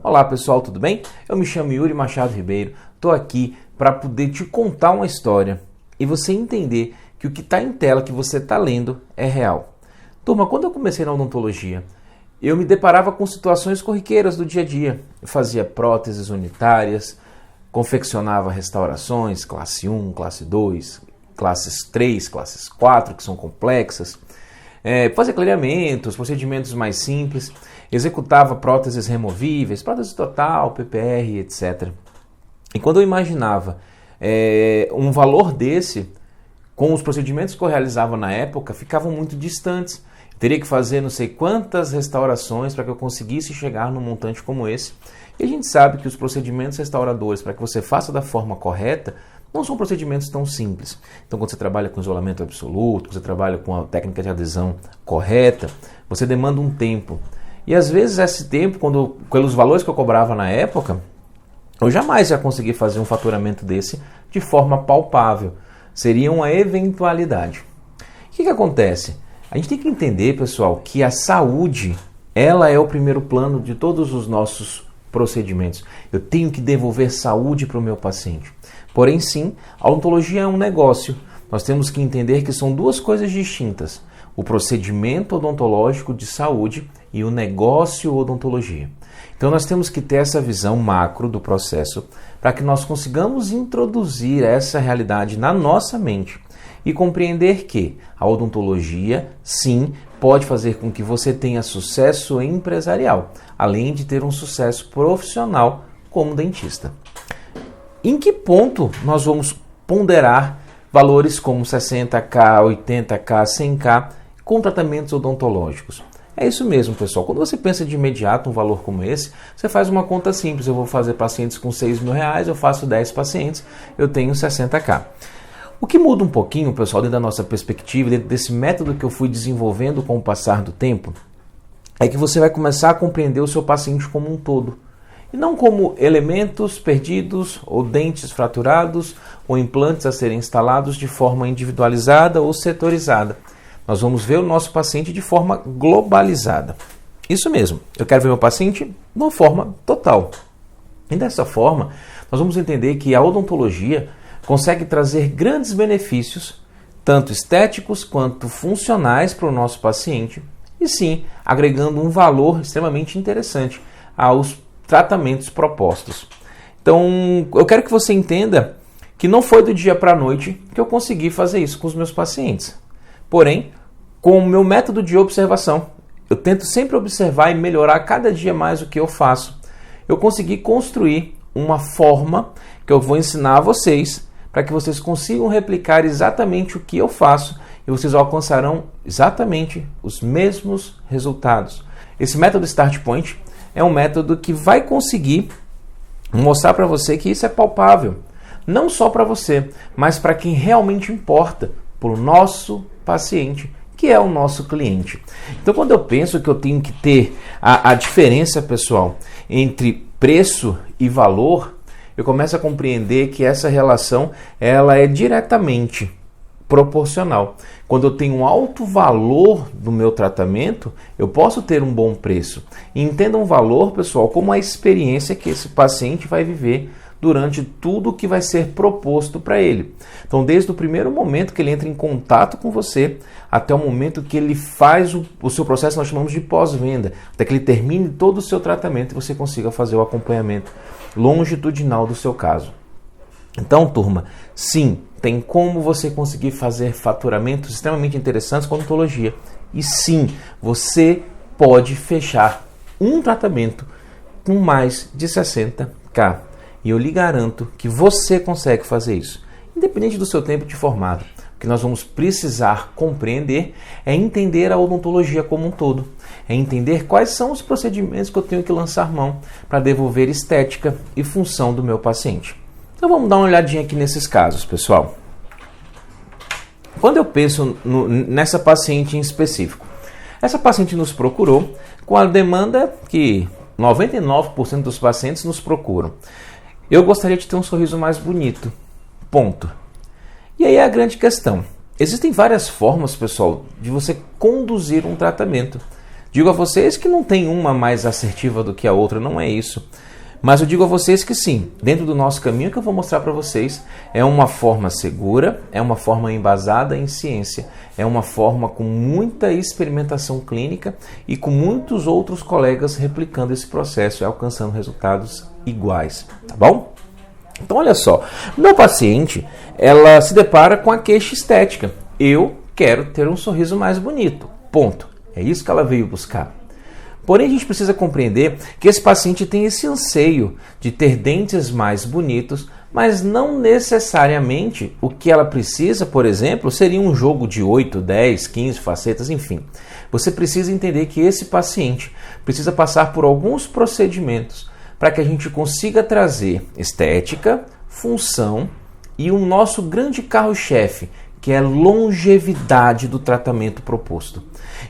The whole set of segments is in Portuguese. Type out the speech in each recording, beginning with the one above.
Olá pessoal, tudo bem? Eu me chamo Yuri Machado Ribeiro, estou aqui para poder te contar uma história e você entender que o que está em tela, que você está lendo, é real. Turma, quando eu comecei na odontologia, eu me deparava com situações corriqueiras do dia a dia. Eu fazia próteses unitárias, confeccionava restaurações, classe 1, classe 2, classes 3, classes 4, que são complexas. Fazia clareamentos, procedimentos mais simples, executava próteses removíveis, prótese total, PPR, etc. E quando eu imaginava um valor desse, com os procedimentos que eu realizava na época, ficavam muito distantes. Eu teria que fazer não sei quantas restaurações para que eu conseguisse chegar num montante como esse. E a gente sabe que os procedimentos restauradores, para que você faça da forma correta, não são procedimentos tão simples. Então, quando você trabalha com isolamento absoluto, quando você trabalha com a técnica de adesão correta, você demanda um tempo. E às vezes esse tempo, pelos valores que eu cobrava na época, eu jamais ia conseguir fazer um faturamento desse de forma palpável. Seria uma eventualidade. O que acontece? A gente tem que entender, pessoal, que a saúde, ela é o primeiro plano de todos os nossos procedimentos. Eu tenho que devolver saúde para o meu paciente. Porém, sim, a odontologia é um negócio. Nós temos que entender que são duas coisas distintas. O procedimento odontológico de saúde e o negócio odontologia. Então, nós temos que ter essa visão macro do processo para que nós consigamos introduzir essa realidade na nossa mente e compreender que a odontologia, sim, pode fazer com que você tenha sucesso empresarial, além de ter um sucesso profissional como dentista. Em que ponto nós vamos ponderar valores como 60k, 80k, 100k com tratamentos odontológicos? É isso mesmo, pessoal. Quando você pensa de imediato um valor como esse, você faz uma conta simples. Eu vou fazer pacientes com R$6.000, eu faço 10 pacientes, eu tenho 60k. O que muda um pouquinho, pessoal, dentro da nossa perspectiva, dentro desse método que eu fui desenvolvendo com o passar do tempo, é que você vai começar a compreender o seu paciente como um todo. E não como elementos perdidos, ou dentes fraturados, ou implantes a serem instalados de forma individualizada ou setorizada. Nós vamos ver o nosso paciente de forma globalizada. Isso mesmo, eu quero ver meu paciente de uma forma total. E dessa forma, nós vamos entender que a odontologia consegue trazer grandes benefícios, tanto estéticos quanto funcionais para o nosso paciente, e sim, agregando um valor extremamente interessante aos tratamentos propostos. Então, eu quero que você entenda que não foi do dia para a noite que eu consegui fazer isso com os meus pacientes. Porém, com o meu método de observação, eu tento sempre observar e melhorar cada dia mais o que eu faço. Eu consegui construir uma forma que eu vou ensinar a vocês para que vocês consigam replicar exatamente o que eu faço e vocês alcançarão exatamente os mesmos resultados. Esse método Start Point é um método que vai conseguir mostrar para você que isso é palpável. Não só para você, mas para quem realmente importa, para o nosso paciente, que é o nosso cliente. Então, quando eu penso que eu tenho que ter a diferença, pessoal, entre preço e valor, eu começo a compreender que essa relação ela é diretamente proporcional. Quando eu tenho um alto valor do meu tratamento, eu posso ter um bom preço. E entenda um valor, pessoal, como a experiência que esse paciente vai viver durante tudo que vai ser proposto para ele. Então, desde o primeiro momento que ele entra em contato com você, até o momento que ele faz o seu processo, nós chamamos de pós-venda, até que ele termine todo o seu tratamento e você consiga fazer o acompanhamento longitudinal do seu caso. Então, turma, sim, tem como você conseguir fazer faturamentos extremamente interessantes com a odontologia. E sim, você pode fechar um tratamento com mais de 60k. E eu lhe garanto que você consegue fazer isso, independente do seu tempo de formado. O que nós vamos precisar compreender é entender a odontologia como um todo. É entender quais são os procedimentos que eu tenho que lançar mão para devolver estética e função do meu paciente. Então vamos dar uma olhadinha aqui nesses casos, pessoal. Quando eu penso nessa paciente em específico, essa paciente nos procurou com a demanda que 99% dos pacientes nos procuram. Eu gostaria de ter um sorriso mais bonito. Ponto. E aí é a grande questão. Existem várias formas, pessoal, de você conduzir um tratamento. Digo a vocês que não tem uma mais assertiva do que a outra, não é isso. Mas eu digo a vocês que sim, dentro do nosso caminho que eu vou mostrar para vocês, é uma forma segura, é uma forma embasada em ciência, é uma forma com muita experimentação clínica e com muitos outros colegas replicando esse processo e alcançando resultados iguais, tá bom? Então olha só, meu paciente, ela se depara com a queixa estética. Eu quero ter um sorriso mais bonito, ponto. É isso que ela veio buscar. Porém, a gente precisa compreender que esse paciente tem esse anseio de ter dentes mais bonitos, mas não necessariamente o que ela precisa, por exemplo, seria um jogo de 8, 10, 15 facetas, enfim. Você precisa entender que esse paciente precisa passar por alguns procedimentos para que a gente consiga trazer estética, função e o nosso grande carro-chefe, que é a longevidade do tratamento proposto.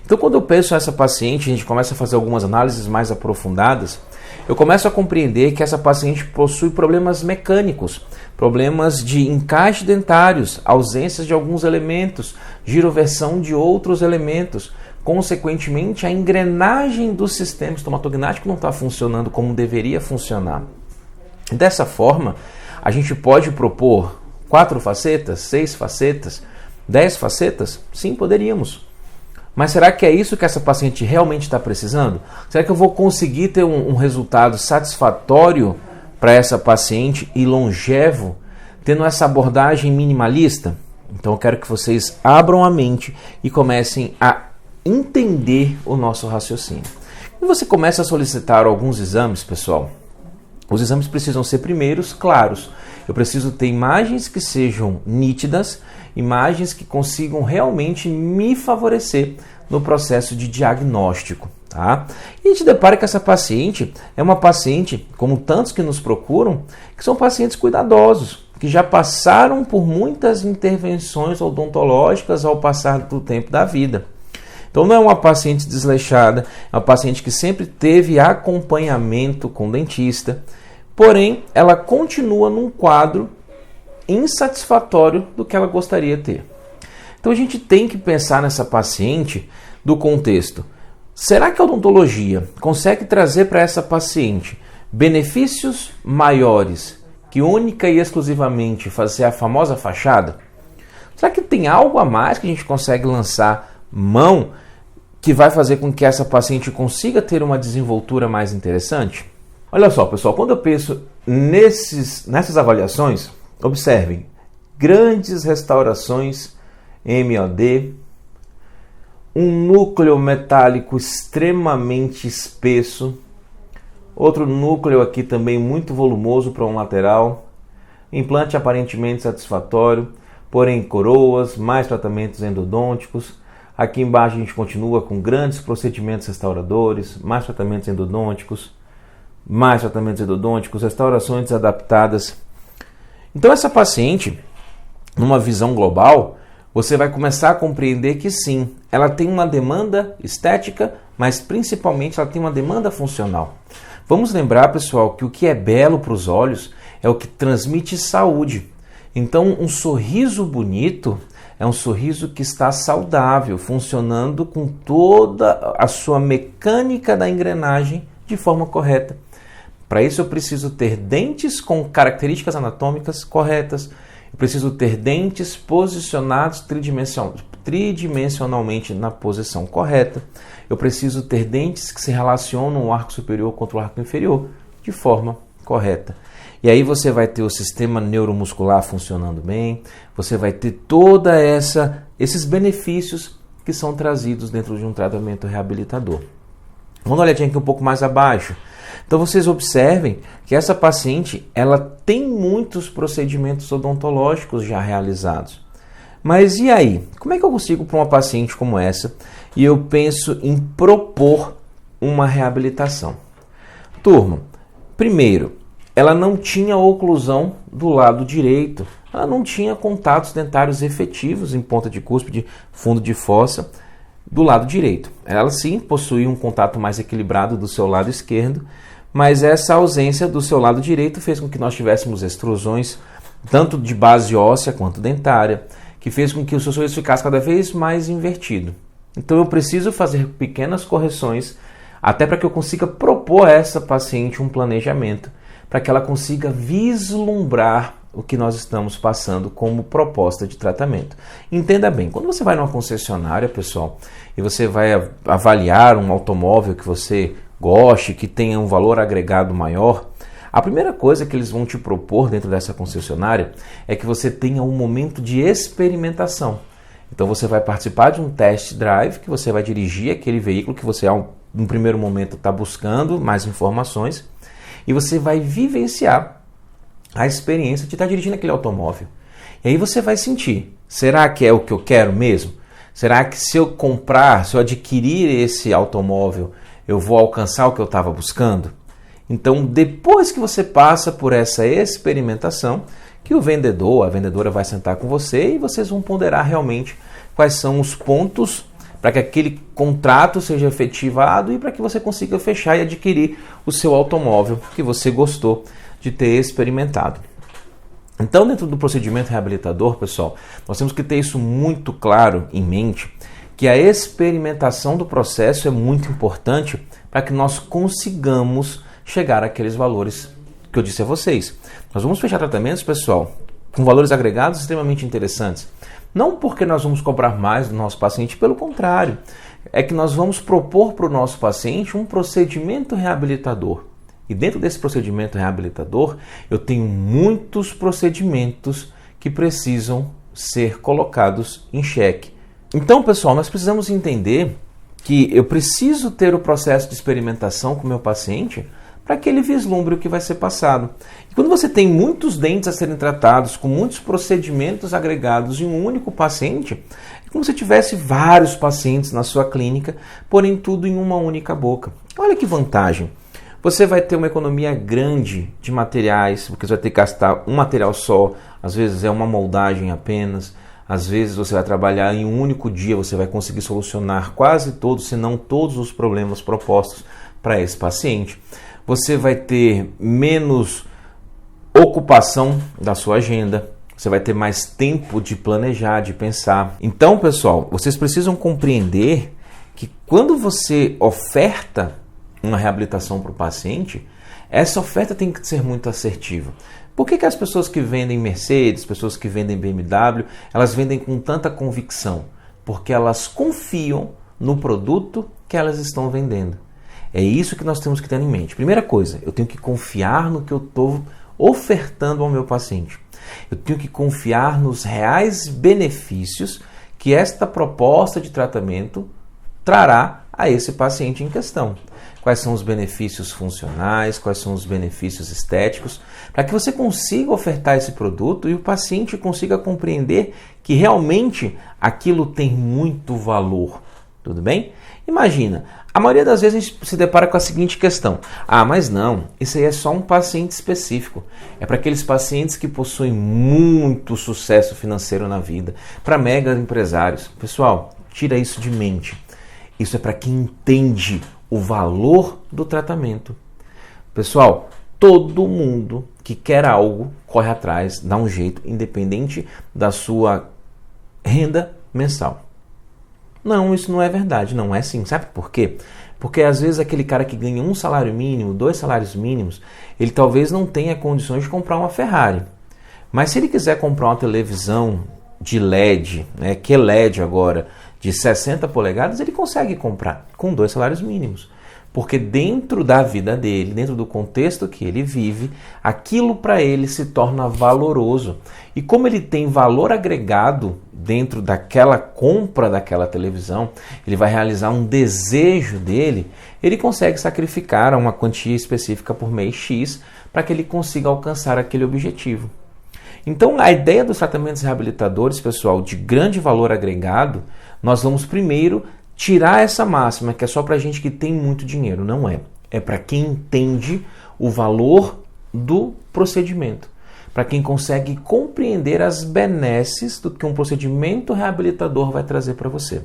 Então, quando eu penso nessa paciente, a gente começa a fazer algumas análises mais aprofundadas, eu começo a compreender que essa paciente possui problemas mecânicos, problemas de encaixe dentários, ausências de alguns elementos, giroversão de outros elementos. Consequentemente, a engrenagem do sistema estomatognático não está funcionando como deveria funcionar. Dessa forma, a gente pode propor 4 facetas, 6 facetas, 10 facetas? Sim, poderíamos. Mas será que é isso que essa paciente realmente está precisando? Será que eu vou conseguir ter um resultado satisfatório para essa paciente e longevo, tendo essa abordagem minimalista? Então eu quero que vocês abram a mente e comecem a entender o nosso raciocínio. E você começa a solicitar alguns exames, pessoal. Os exames precisam ser primeiros claros. Eu preciso ter imagens que sejam nítidas, imagens que consigam realmente me favorecer no processo de diagnóstico. Tá? E a gente depara que essa paciente é uma paciente, como tantos que nos procuram, que são pacientes cuidadosos, que já passaram por muitas intervenções odontológicas ao passar do tempo da vida. Então não é uma paciente desleixada, é uma paciente que sempre teve acompanhamento com dentista, porém ela continua num quadro insatisfatório do que ela gostaria de ter. Então a gente tem que pensar nessa paciente do contexto. Será que a odontologia consegue trazer para essa paciente benefícios maiores que única e exclusivamente fazer a famosa fachada? Será que tem algo a mais que a gente consegue lançar mão que vai fazer com que essa paciente consiga ter uma desenvoltura mais interessante? Olha só, pessoal, quando eu penso nessas avaliações, observem, grandes restaurações MOD, um núcleo metálico extremamente espesso, outro núcleo aqui também muito volumoso para um lateral, implante aparentemente satisfatório, porém coroas, mais tratamentos endodônticos. Aqui embaixo a gente continua com grandes procedimentos restauradores, mais tratamentos endodônticos, restaurações adaptadas. Então essa paciente, numa visão global, você vai começar a compreender que sim, ela tem uma demanda estética, mas principalmente ela tem uma demanda funcional. Vamos lembrar, pessoal, que o que é belo para os olhos é o que transmite saúde. Então um sorriso bonito é um sorriso que está saudável, funcionando com toda a sua mecânica da engrenagem de forma correta. Para isso eu preciso ter dentes com características anatômicas corretas, eu preciso ter dentes posicionados tridimensionalmente na posição correta, eu preciso ter dentes que se relacionam o arco superior contra o arco inferior de forma correta. E aí você vai ter o sistema neuromuscular funcionando bem, você vai ter toda esses benefícios que são trazidos dentro de um tratamento reabilitador. Vamos dar uma olhadinha aqui um pouco mais abaixo. Então vocês observem que essa paciente ela tem muitos procedimentos odontológicos já realizados. Mas e aí? Como é que eu consigo para uma paciente como essa e eu penso em propor uma reabilitação? Turma, primeiro, ela não tinha oclusão do lado direito, ela não tinha contatos dentários efetivos em ponta de cúspide, fundo de fossa, do lado direito. Ela sim possuía um contato mais equilibrado do seu lado esquerdo, mas essa ausência do seu lado direito fez com que nós tivéssemos extrusões, tanto de base óssea quanto dentária, que fez com que o seu sorriso ficasse cada vez mais invertido. Então eu preciso fazer pequenas correções até para que eu consiga propor a essa paciente um planejamento, para que ela consiga vislumbrar o que nós estamos passando como proposta de tratamento. Entenda bem, quando você vai numa concessionária, pessoal, e você vai avaliar um automóvel que você goste, que tenha um valor agregado maior, a primeira coisa que eles vão te propor dentro dessa concessionária é que você tenha um momento de experimentação. Então você vai participar de um test drive, que você vai dirigir aquele veículo que você, no primeiro momento, está buscando mais informações, e você vai vivenciar a experiência de estar dirigindo aquele automóvel. E aí você vai sentir, será que é o que eu quero mesmo? Será que se eu adquirir esse automóvel, eu vou alcançar o que eu estava buscando? Então, depois que você passa por essa experimentação, que o vendedor, a vendedora vai sentar com você e vocês vão ponderar realmente quais são os pontos para que aquele contrato seja efetivado e para que você consiga fechar e adquirir o seu automóvel que você gostou de ter experimentado. Então, dentro do procedimento reabilitador, pessoal, nós temos que ter isso muito claro em mente, que a experimentação do processo é muito importante para que nós consigamos chegar àqueles valores que eu disse a vocês. Nós vamos fechar tratamentos, pessoal, com valores agregados extremamente interessantes. Não porque nós vamos cobrar mais do nosso paciente, pelo contrário, é que nós vamos propor para o nosso paciente um procedimento reabilitador. E dentro desse procedimento reabilitador, eu tenho muitos procedimentos que precisam ser colocados em xeque. Então, pessoal, nós precisamos entender que eu preciso ter o processo de experimentação com o meu paciente para que ele vislumbre o que vai ser passado. E quando você tem muitos dentes a serem tratados, com muitos procedimentos agregados em um único paciente, é como se tivesse vários pacientes na sua clínica, porém tudo em uma única boca. Olha que vantagem! Você vai ter uma economia grande de materiais, porque você vai ter que gastar um material só, às vezes é uma moldagem apenas, às vezes você vai trabalhar em um único dia, você vai conseguir solucionar quase todos, se não todos os problemas propostos para esse paciente. Você vai ter menos ocupação da sua agenda, você vai ter mais tempo de planejar, de pensar. Então, pessoal, vocês precisam compreender que quando você oferta uma reabilitação para o paciente, essa oferta tem que ser muito assertiva. Por que as pessoas que vendem Mercedes, pessoas que vendem BMW, elas vendem com tanta convicção? Porque elas confiam no produto que elas estão vendendo. É isso que nós temos que ter em mente. Primeira coisa, eu tenho que confiar no que eu estou ofertando ao meu paciente. Eu tenho que confiar nos reais benefícios que esta proposta de tratamento trará a esse paciente em questão. Quais são os benefícios funcionais, quais são os benefícios estéticos, para que você consiga ofertar esse produto e o paciente consiga compreender que realmente aquilo tem muito valor. Tudo bem? Imagina, a maioria das vezes a gente se depara com a seguinte questão: mas não, isso aí é só um paciente específico. É para aqueles pacientes que possuem muito sucesso financeiro na vida, para mega empresários. Pessoal, tira isso de mente. Isso é para quem entende o valor do tratamento. Pessoal, todo mundo que quer algo corre atrás, dá um jeito, independente da sua renda mensal. Não, isso não é verdade, não é assim. Sabe por quê? Porque às vezes aquele cara que ganha um salário mínimo, 2 salários mínimos, ele talvez não tenha condições de comprar uma Ferrari. Mas se ele quiser comprar uma televisão de LED, que é LED agora, de 60 polegadas, ele consegue comprar com 2 salários mínimos. Porque dentro da vida dele, dentro do contexto que ele vive, aquilo para ele se torna valoroso. E como ele tem valor agregado dentro daquela compra daquela televisão, ele vai realizar um desejo dele, ele consegue sacrificar uma quantia específica por mês X para que ele consiga alcançar aquele objetivo. Então, a ideia dos tratamentos reabilitadores, pessoal, de grande valor agregado, nós vamos primeiro tirar essa máxima que é só para gente que tem muito dinheiro. Não é. É para quem entende o valor do procedimento. Para quem consegue compreender as benesses do que um procedimento reabilitador vai trazer para você.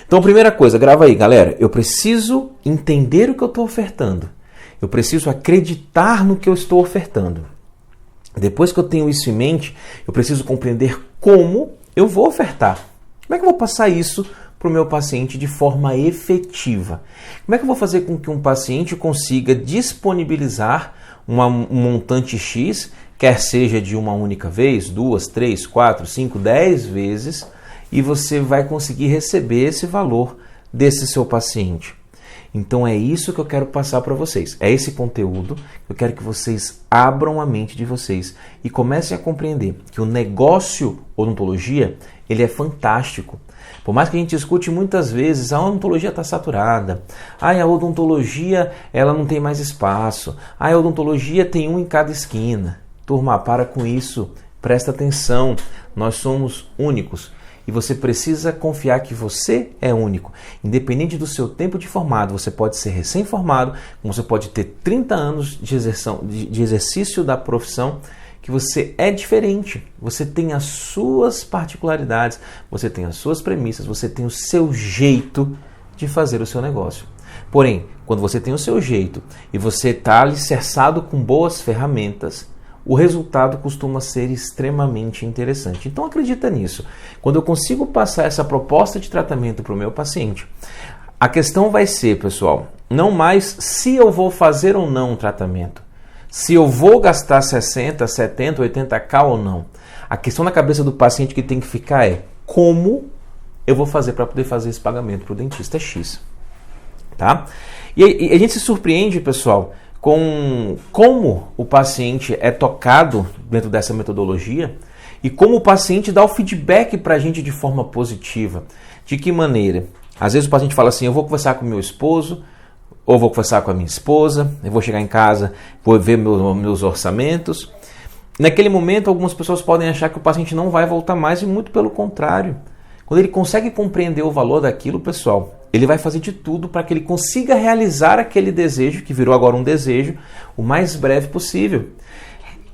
Então, primeira coisa, grava aí, galera. Eu preciso entender o que eu estou ofertando. Eu preciso acreditar no que eu estou ofertando. Depois que eu tenho isso em mente, eu preciso compreender como eu vou ofertar. Como é que eu vou passar isso para o meu paciente de forma efetiva. Como é que eu vou fazer com que um paciente consiga disponibilizar um montante X, quer seja de uma única vez, 2, 3, 4, 5, 10 vezes, e você vai conseguir receber esse valor desse seu paciente. Então é isso que eu quero passar para vocês. É esse conteúdo que eu quero que vocês abram a mente de vocês e comecem a compreender que o negócio odontologia, ele é fantástico. Por mais que a gente escute muitas vezes, a odontologia está saturada, a odontologia ela não tem mais espaço, a odontologia tem um em cada esquina. Turma, para com isso, presta atenção, nós somos únicos. E você precisa confiar que você é único. Independente do seu tempo de formado, você pode ser recém-formado, como você pode ter 30 anos de exercício da profissão, que você é diferente. Você tem as suas particularidades, você tem as suas premissas, você tem o seu jeito de fazer o seu negócio. Porém, quando você tem o seu jeito e você está alicerçado com boas ferramentas, o resultado costuma ser extremamente interessante. Então acredita nisso. Quando eu consigo passar essa proposta de tratamento para o meu paciente, a questão vai ser, pessoal, não mais se eu vou fazer ou não um tratamento, se eu vou gastar 60, 70, 80k ou não. A questão na cabeça do paciente que tem que ficar é como eu vou fazer para poder fazer esse pagamento para o dentista X. Tá? E a gente se surpreende, pessoal, com como o paciente é tocado dentro dessa metodologia e como o paciente dá o feedback para a gente de forma positiva. De que maneira? Às vezes o paciente fala assim, eu vou conversar com meu esposo, ou vou conversar com a minha esposa, eu vou chegar em casa, vou ver meus orçamentos. Naquele momento, algumas pessoas podem achar que o paciente não vai voltar mais e muito pelo contrário. Quando ele consegue compreender o valor daquilo, pessoal, ele vai fazer de tudo para que ele consiga realizar aquele desejo, que virou agora um desejo, o mais breve possível.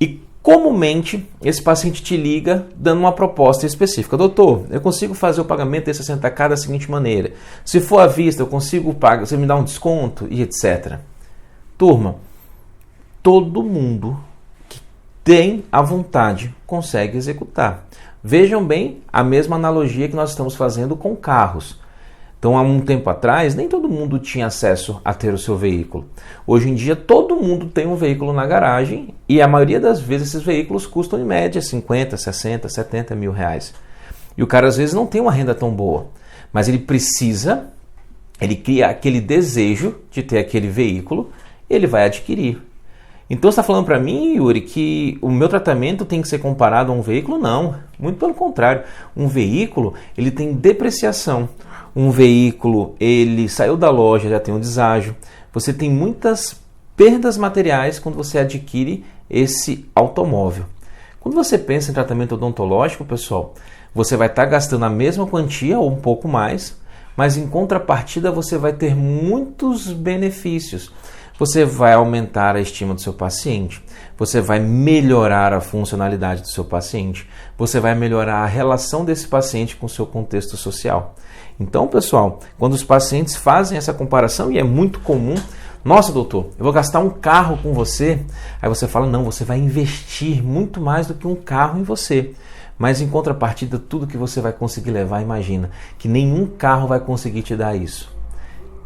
E comumente, esse paciente te liga dando uma proposta específica. Doutor, eu consigo fazer o pagamento de 60k da seguinte maneira. Se for à vista, eu consigo pagar, você me dá um desconto e etc. Turma, todo mundo que tem a vontade consegue executar. Vejam bem a mesma analogia que nós estamos fazendo com carros. Então, há um tempo atrás, nem todo mundo tinha acesso a ter o seu veículo. Hoje em dia, todo mundo tem um veículo na garagem e a maioria das vezes esses veículos custam em média 50, 60, 70 mil reais. E o cara às vezes não tem uma renda tão boa, mas ele cria aquele desejo de ter aquele veículo, ele vai adquirir. Então você está falando para mim, Yuri, que o meu tratamento tem que ser comparado a um veículo? Não, muito pelo contrário. Um veículo, ele tem depreciação. Um veículo, ele saiu da loja, já tem um deságio. Você tem muitas perdas materiais quando você adquire esse automóvel. Quando você pensa em tratamento odontológico, pessoal, você vai estar gastando a mesma quantia ou um pouco mais, mas em contrapartida você vai ter muitos benefícios. Você vai aumentar a estima do seu paciente, você vai melhorar a funcionalidade do seu paciente, você vai melhorar a relação desse paciente com o seu contexto social. Então, pessoal, quando os pacientes fazem essa comparação, e é muito comum, nossa, doutor, eu vou gastar um carro com você, aí você fala, não, você vai investir muito mais do que um carro em você. Mas em contrapartida, tudo que você vai conseguir levar, imagina, que nenhum carro vai conseguir te dar isso.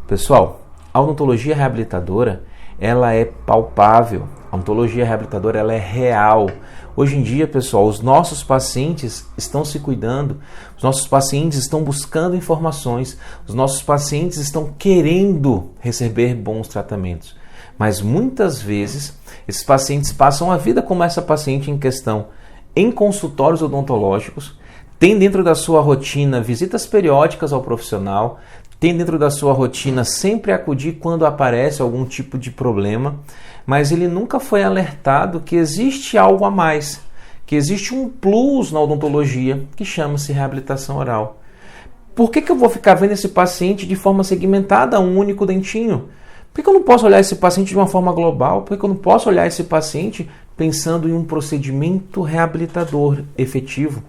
Pessoal, a odontologia reabilitadora, ela é palpável. A odontologia reabilitadora, ela é real. Hoje em dia, pessoal, os nossos pacientes estão se cuidando, os nossos pacientes estão buscando informações, os nossos pacientes estão querendo receber bons tratamentos. Mas muitas vezes, esses pacientes passam a vida como essa paciente em questão, em consultórios odontológicos, tem dentro da sua rotina visitas periódicas ao profissional, tem dentro da sua rotina sempre acudir quando aparece algum tipo de problema, mas ele nunca foi alertado que existe algo a mais, que existe um plus na odontologia que chama-se reabilitação oral. Por que eu vou ficar vendo esse paciente de forma segmentada a um único dentinho? Por que eu não posso olhar esse paciente de uma forma global? Por que eu não posso olhar esse paciente pensando em um procedimento reabilitador efetivo?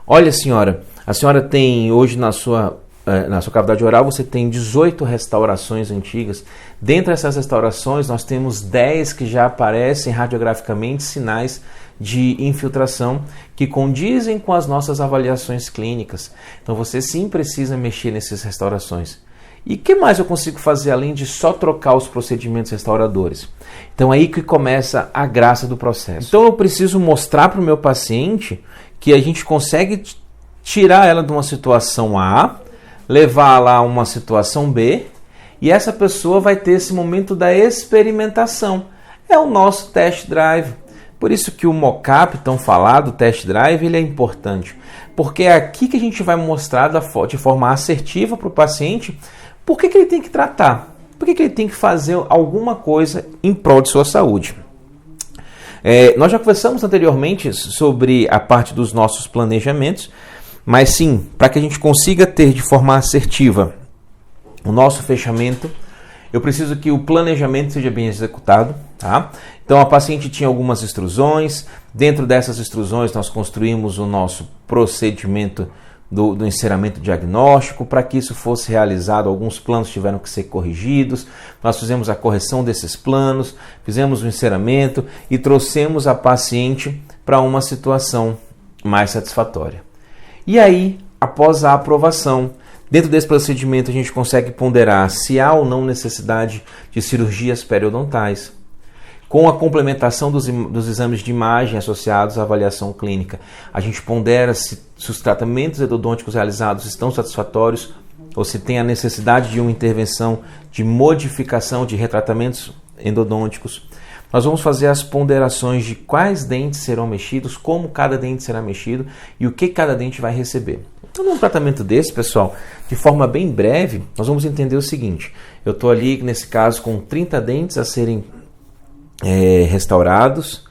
Olha, senhora, a senhora tem hoje na sua cavidade oral, você tem 18 restaurações antigas. Dentre essas restaurações, nós temos 10 que já aparecem radiograficamente sinais de infiltração que condizem com as nossas avaliações clínicas. Então você sim precisa mexer nessas restaurações. E o que mais eu consigo fazer além de só trocar os procedimentos restauradores? Então aí que começa a graça do processo. Então eu preciso mostrar para o meu paciente que a gente consegue tirar ela de uma situação A, levá-la a uma situação B, e essa pessoa vai ter esse momento da experimentação. É o nosso test drive. Por isso que o mockup, tão falado, test drive, ele é importante. Porque é aqui que a gente vai mostrar de forma assertiva para o paciente por que ele tem que tratar, por que ele tem que fazer alguma coisa em prol de sua saúde. Nós já conversamos anteriormente sobre a parte dos nossos planejamentos, mas sim, para que a gente consiga ter de forma assertiva o nosso fechamento, eu preciso que o planejamento seja bem executado, tá? Então a paciente tinha algumas extrusões, dentro dessas extrusões nós construímos o nosso procedimento do enceramento diagnóstico. Para que isso fosse realizado, alguns planos tiveram que ser corrigidos, nós fizemos a correção desses planos, fizemos o enceramento e trouxemos a paciente para uma situação mais satisfatória. E aí, após a aprovação, dentro desse procedimento a gente consegue ponderar se há ou não necessidade de cirurgias periodontais, com a complementação dos exames de imagem associados à avaliação clínica. A gente pondera se os tratamentos endodônticos realizados estão satisfatórios ou se tem a necessidade de uma intervenção de modificação de retratamentos endodônticos. Nós vamos fazer as ponderações de quais dentes serão mexidos, como cada dente será mexido e o que cada dente vai receber. Então, num tratamento desse, pessoal, de forma bem breve, nós vamos entender o seguinte. Eu estou ali, nesse caso, com 30 dentes a serem restaurados.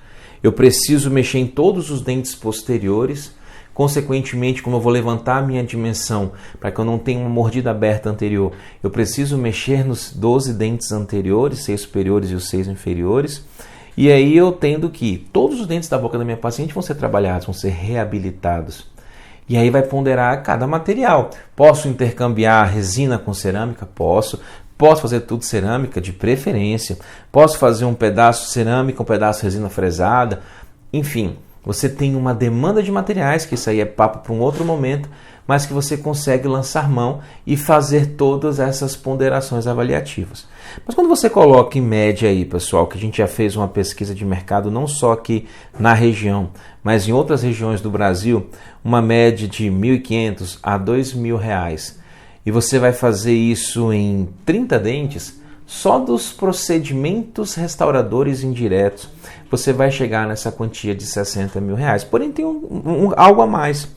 Eu preciso mexer em todos os dentes posteriores. Consequentemente, como eu vou levantar a minha dimensão para que eu não tenha uma mordida aberta anterior, eu preciso mexer nos 12 dentes anteriores, 6 superiores e os 6 inferiores. E aí eu tendo que todos os dentes da boca da minha paciente vão ser trabalhados, vão ser reabilitados. E aí vai ponderar cada material. Posso intercambiar resina com cerâmica? Posso. Posso fazer tudo cerâmica, de preferência. Posso fazer um pedaço cerâmica, um pedaço resina fresada. Enfim, você tem uma demanda de materiais, que isso aí é papo para um outro momento, mas que você consegue lançar mão e fazer todas essas ponderações avaliativas. Mas quando você coloca em média aí, pessoal, que a gente já fez uma pesquisa de mercado, não só aqui na região, mas em outras regiões do Brasil, uma média de R$ 1.500 a R$ 2.000, e você vai fazer isso em 30 dentes, só dos procedimentos restauradores indiretos, você vai chegar nessa quantia de R$ 60 mil. Porém, tem algo a mais.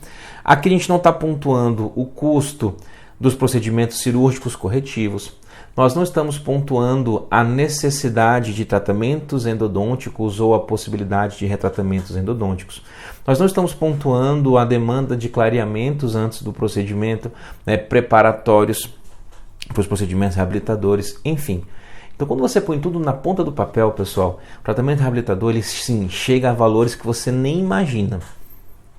Aqui a gente não está pontuando o custo dos procedimentos cirúrgicos corretivos. Nós não estamos pontuando a necessidade de tratamentos endodônticos ou a possibilidade de retratamentos endodônticos. Nós não estamos pontuando a demanda de clareamentos antes do procedimento, preparatórios para os procedimentos reabilitadores, enfim. Então, quando você põe tudo na ponta do papel, pessoal, o tratamento reabilitador, ele sim chega a valores que você nem imagina.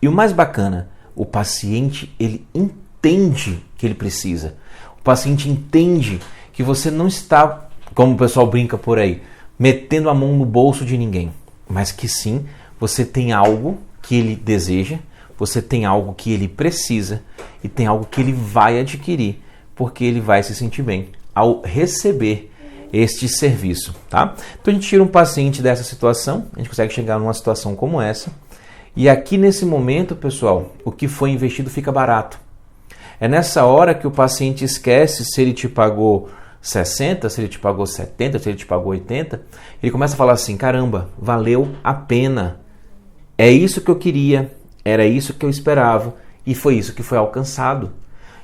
E o mais bacana, o paciente, ele entende que ele precisa. O paciente entende que você não está, como o pessoal brinca por aí, metendo a mão no bolso de ninguém, mas que sim, você tem algo que ele deseja, você tem algo que ele precisa e tem algo que ele vai adquirir, porque ele vai se sentir bem ao receber este serviço, tá? Então a gente tira um paciente dessa situação, a gente consegue chegar numa situação como essa, e aqui nesse momento, pessoal, o que foi investido fica barato. É nessa hora que o paciente esquece se ele te pagou 60, se ele te pagou 70, se ele te pagou 80, ele começa a falar assim, caramba, valeu a pena, é isso que eu queria, era isso que eu esperava, e foi isso que foi alcançado.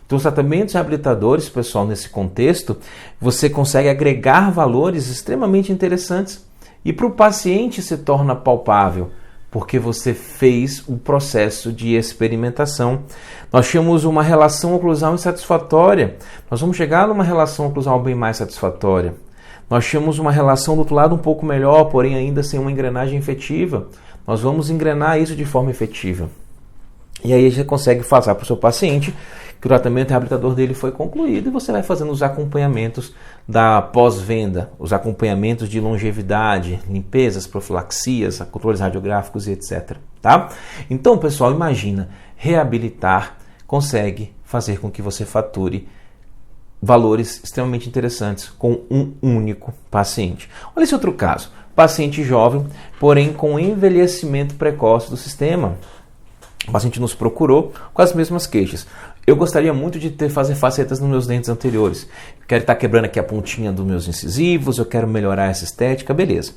Então, os tratamentos reabilitadores, pessoal, nesse contexto, você consegue agregar valores extremamente interessantes e para o paciente se torna palpável, porque você fez o processo de experimentação. Nós tínhamos uma relação oclusal insatisfatória, nós vamos chegar numa relação oclusal bem mais satisfatória. Nós tínhamos uma relação do outro lado um pouco melhor, porém ainda sem uma engrenagem efetiva. Nós vamos engrenar isso de forma efetiva. E aí você consegue passar para o seu paciente que o tratamento reabilitador dele foi concluído e você vai fazendo os acompanhamentos da pós-venda, os acompanhamentos de longevidade, limpezas, profilaxias, controles radiográficos e etc. Tá? Então, pessoal, imagina, reabilitar consegue fazer com que você fature valores extremamente interessantes com um único paciente. Olha esse outro caso, paciente jovem, porém com envelhecimento precoce do sistema. O paciente nos procurou com as mesmas queixas. Eu gostaria muito de fazer facetas nos meus dentes anteriores. Eu quero estar quebrando aqui a pontinha dos meus incisivos, eu quero melhorar essa estética, beleza.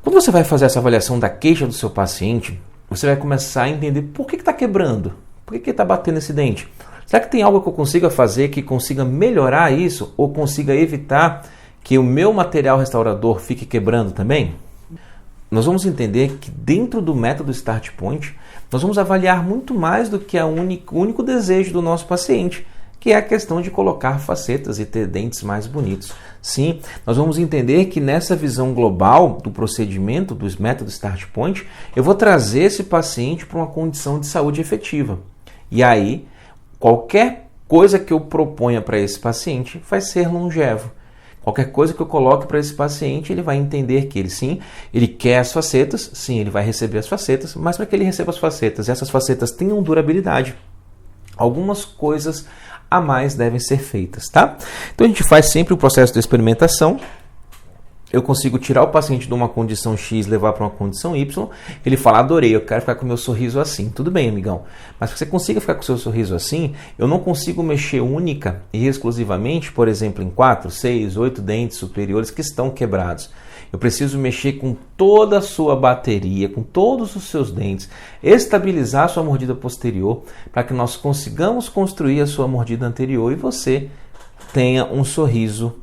Quando você vai fazer essa avaliação da queixa do seu paciente, você vai começar a entender por que está quebrando, por que está batendo esse dente. Será que tem algo que eu consiga fazer que consiga melhorar isso ou consiga evitar que o meu material restaurador fique quebrando também? Nós vamos entender que dentro do método Start Point, nós vamos avaliar muito mais do que o único desejo do nosso paciente, que é a questão de colocar facetas e ter dentes mais bonitos. Sim, nós vamos entender que nessa visão global do procedimento, dos métodos Start Point, eu vou trazer esse paciente para uma condição de saúde efetiva. E aí, qualquer coisa que eu proponha para esse paciente vai ser longevo. Qualquer coisa que eu coloque para esse paciente, ele vai entender que ele quer as facetas, sim, ele vai receber as facetas, mas para que ele receba as facetas e essas facetas tenham durabilidade, algumas coisas a mais devem ser feitas, tá? Então a gente faz sempre o processo de experimentação. Eu consigo tirar o paciente de uma condição X e levar para uma condição Y. Ele fala, adorei, eu quero ficar com o meu sorriso assim. Tudo bem, amigão. Mas para que você consiga ficar com o seu sorriso assim, eu não consigo mexer única e exclusivamente, por exemplo, em 4, 6, 8 dentes superiores que estão quebrados. Eu preciso mexer com toda a sua bateria, com todos os seus dentes, estabilizar a sua mordida posterior para que nós consigamos construir a sua mordida anterior e você tenha um sorriso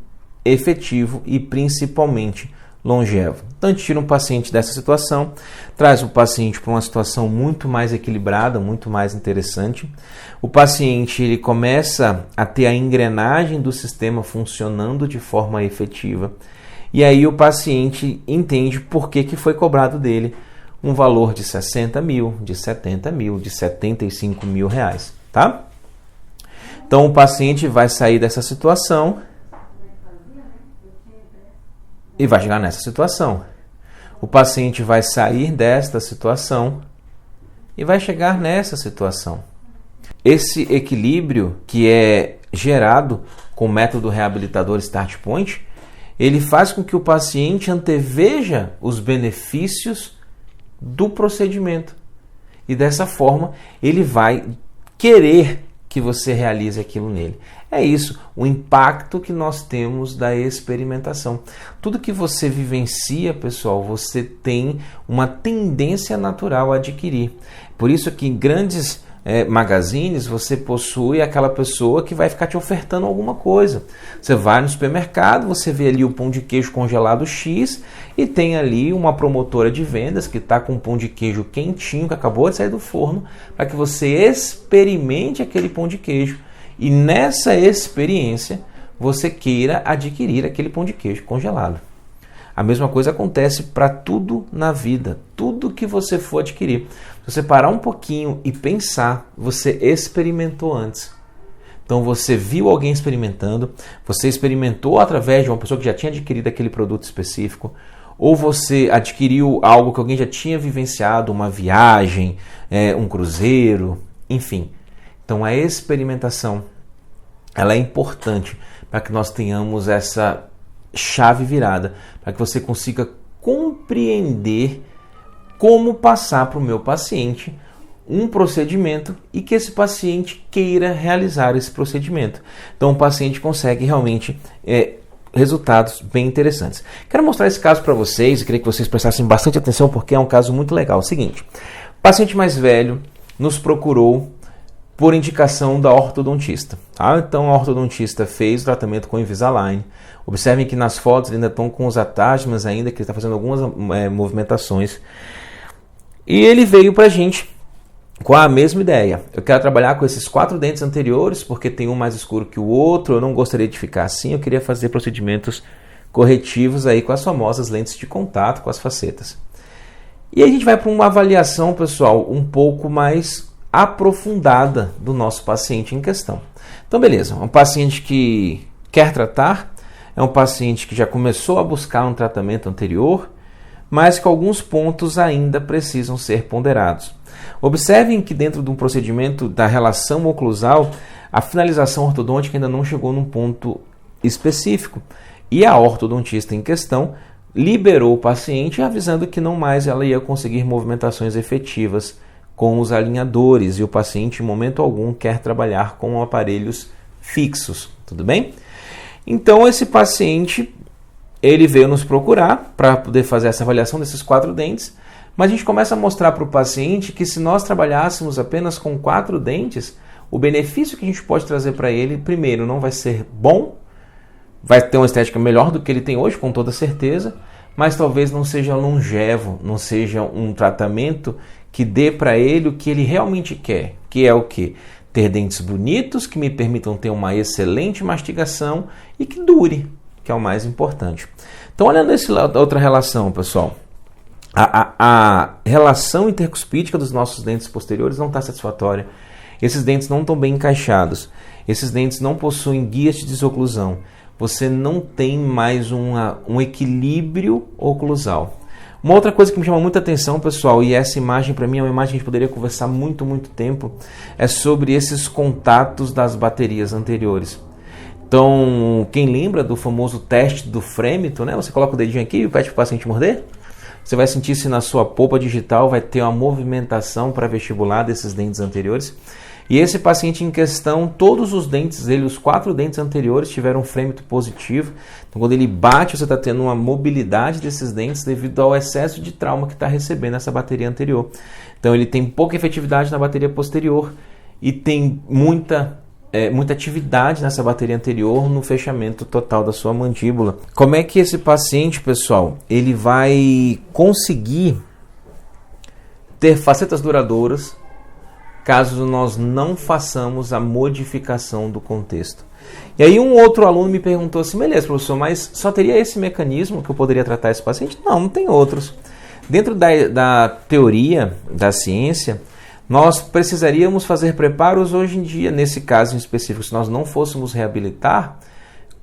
efetivo e principalmente longevo. Então a gente tira um paciente dessa situação, traz o paciente para uma situação muito mais equilibrada, muito mais interessante. O paciente ele começa a ter a engrenagem do sistema funcionando de forma efetiva. E aí o paciente entende por que foi cobrado dele um valor de 60 mil, de 70 mil, de 75 mil reais. Tá? Então o paciente vai sair dessa situação e vai chegar nessa situação. O paciente vai sair desta situação e vai chegar nessa situação. Esse equilíbrio que é gerado com o método reabilitador Start Point, ele faz com que o paciente anteveja os benefícios do procedimento. E dessa forma, ele vai querer que você realize aquilo nele. É isso, o impacto que nós temos da experimentação. Tudo que você vivencia, pessoal, você tem uma tendência natural a adquirir. Por isso que em grandes magazines você possui aquela pessoa que vai ficar te ofertando alguma coisa. Você vai no supermercado, você vê ali o pão de queijo congelado X e tem ali uma promotora de vendas que está com um pão de queijo quentinho que acabou de sair do forno para que você experimente aquele pão de queijo e nessa experiência você queira adquirir aquele pão de queijo congelado. A mesma coisa acontece para tudo na vida, tudo que você for adquirir. Se você parar um pouquinho e pensar, você experimentou antes. Então você viu alguém experimentando, você experimentou através de uma pessoa que já tinha adquirido aquele produto específico, ou você adquiriu algo que alguém já tinha vivenciado, uma viagem, um cruzeiro, enfim. Então a experimentação, ela é importante para que nós tenhamos essa chave virada, para que você consiga compreender como passar para o meu paciente um procedimento e que esse paciente queira realizar esse procedimento. Então o paciente consegue realmente resultados bem interessantes. Quero mostrar esse caso para vocês e queria que vocês prestassem bastante atenção porque é um caso muito legal. É o seguinte, o paciente mais velho nos procurou por indicação da ortodontista. Tá? Então a ortodontista fez o tratamento com Invisalign. Observem que nas fotos ele ainda estão com os attachments ainda, que ele está fazendo algumas movimentações. E ele veio para a gente com a mesma ideia. Eu quero trabalhar com esses 4 dentes anteriores, porque tem um mais escuro que o outro, eu não gostaria de ficar assim, eu queria fazer procedimentos corretivos aí com as famosas lentes de contato, com as facetas. E a gente vai para uma avaliação, pessoal, um pouco mais aprofundada do nosso paciente em questão. Então, beleza, um paciente que quer tratar, é um paciente que já começou a buscar um tratamento anterior, mas que alguns pontos ainda precisam ser ponderados. Observem que dentro de um procedimento da relação oclusal, a finalização ortodôntica ainda não chegou num ponto específico e a ortodontista em questão liberou o paciente avisando que não mais ela ia conseguir movimentações efetivas com os alinhadores e o paciente em momento algum quer trabalhar com aparelhos fixos, tudo bem? Então esse paciente, ele veio nos procurar para poder fazer essa avaliação desses 4 dentes, mas a gente começa a mostrar para o paciente que se nós trabalhássemos apenas com 4 dentes, o benefício que a gente pode trazer para ele, primeiro, não vai ser bom, vai ter uma estética melhor do que ele tem hoje, com toda certeza, mas talvez não seja longevo, não seja um tratamento que dê para ele o que ele realmente quer, que é o quê? Ter dentes bonitos, que me permitam ter uma excelente mastigação e que dure, que é o mais importante. Então, olhando essa outra relação, pessoal, a relação intercuspídica dos nossos dentes posteriores não está satisfatória. Esses dentes não estão bem encaixados. Esses dentes não possuem guias de desoclusão. Você não tem mais um equilíbrio oclusal. Uma outra coisa que me chama muita atenção, pessoal, e essa imagem para mim é uma imagem que a gente poderia conversar muito tempo, é sobre esses contatos das baterias anteriores. Então, quem lembra do famoso teste do Framingham, né? Você coloca o dedinho aqui e pede para o paciente morder. Você vai sentir se na sua polpa digital vai ter uma movimentação para vestibular desses dentes anteriores. E esse paciente em questão, todos os dentes dele, os 4 dentes anteriores tiveram um Framingham positivo. Então, quando ele bate, você está tendo uma mobilidade desses dentes devido ao excesso de trauma que está recebendo essa bateria anterior. Então, ele tem pouca efetividade na bateria posterior e tem muita atividade nessa bateria anterior no fechamento total da sua mandíbula. Como é que esse paciente, pessoal, ele vai conseguir ter facetas duradouras caso nós não façamos a modificação do contexto? E aí um outro aluno me perguntou assim, beleza, professor, mas só teria esse mecanismo que eu poderia tratar esse paciente? Não tem outros. Dentro da teoria da ciência, nós precisaríamos fazer preparos hoje em dia, nesse caso em específico, se nós não fôssemos reabilitar,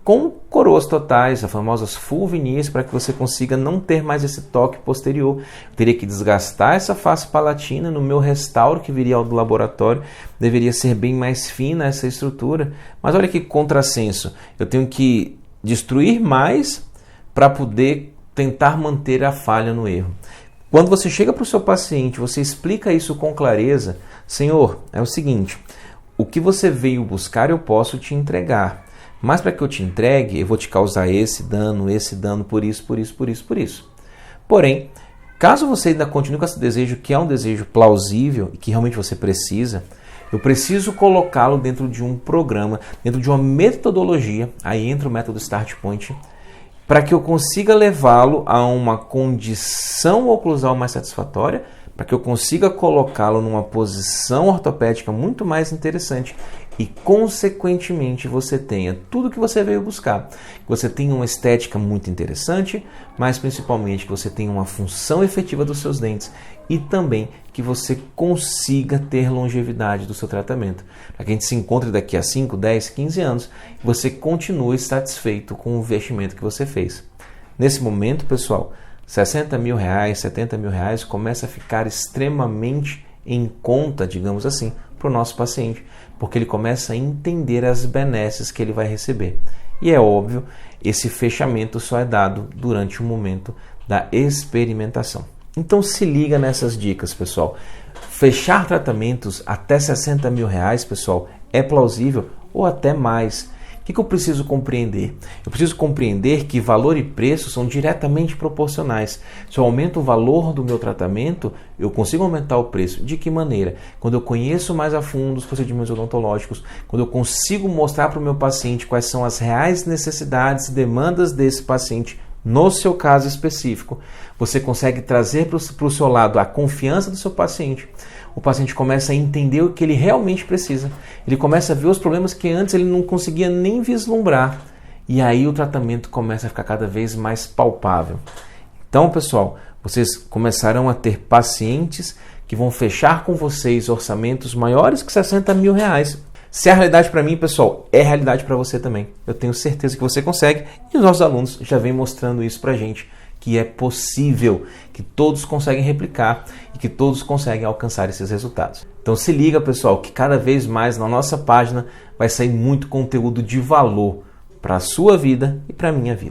com coroas totais, as famosas full veneers, para que você consiga não ter mais esse toque posterior. Eu teria que desgastar essa face palatina, no meu restauro que viria ao do laboratório, deveria ser bem mais fina essa estrutura. Mas olha que contrassenso, eu tenho que destruir mais para poder tentar manter a falha no erro. Quando você chega para o seu paciente, você explica isso com clareza, senhor, é o seguinte, o que você veio buscar eu posso te entregar. Mas para que eu te entregue, eu vou te causar esse dano, por isso. Porém, caso você ainda continue com esse desejo, que é um desejo plausível e que realmente você precisa, eu preciso colocá-lo dentro de um programa, dentro de uma metodologia, aí entra o método Start Point, para que eu consiga levá-lo a uma condição oclusal mais satisfatória, para que eu consiga colocá-lo numa posição ortopédica muito mais interessante e, consequentemente, você tenha tudo que você veio buscar. Que você tenha uma estética muito interessante, mas principalmente que você tenha uma função efetiva dos seus dentes e também que você consiga ter longevidade do seu tratamento. Para que a gente se encontre daqui a 5, 10, 15 anos e você continue satisfeito com o investimento que você fez. Nesse momento, pessoal, 60 mil reais, 70 mil reais começa a ficar extremamente em conta, digamos assim, para o nosso paciente, porque ele começa a entender as benesses que ele vai receber. E é óbvio, esse fechamento só é dado durante o momento da experimentação. Então se liga nessas dicas, pessoal. Fechar tratamentos até 60 mil reais, pessoal, é plausível ou até mais. O que eu preciso compreender? Eu preciso compreender que valor e preço são diretamente proporcionais. Se eu aumento o valor do meu tratamento, eu consigo aumentar o preço. De que maneira? Quando eu conheço mais a fundo os procedimentos odontológicos, quando eu consigo mostrar para o meu paciente quais são as reais necessidades e demandas desse paciente no seu caso específico, você consegue trazer para o seu lado a confiança do seu paciente. O paciente começa a entender o que ele realmente precisa. Ele começa a ver os problemas que antes ele não conseguia nem vislumbrar. E aí o tratamento começa a ficar cada vez mais palpável. Então, pessoal, Vocês começarão a ter pacientes que vão fechar com vocês orçamentos maiores que 60 mil reais. Se é a realidade para mim, pessoal, é realidade para você também. Eu tenho certeza que você consegue e os nossos alunos já vêm mostrando isso para a gente, que é possível, que todos conseguem replicar e que todos conseguem alcançar esses resultados. Então se liga, pessoal, que cada vez mais na nossa página vai sair muito conteúdo de valor para a sua vida e para a minha vida.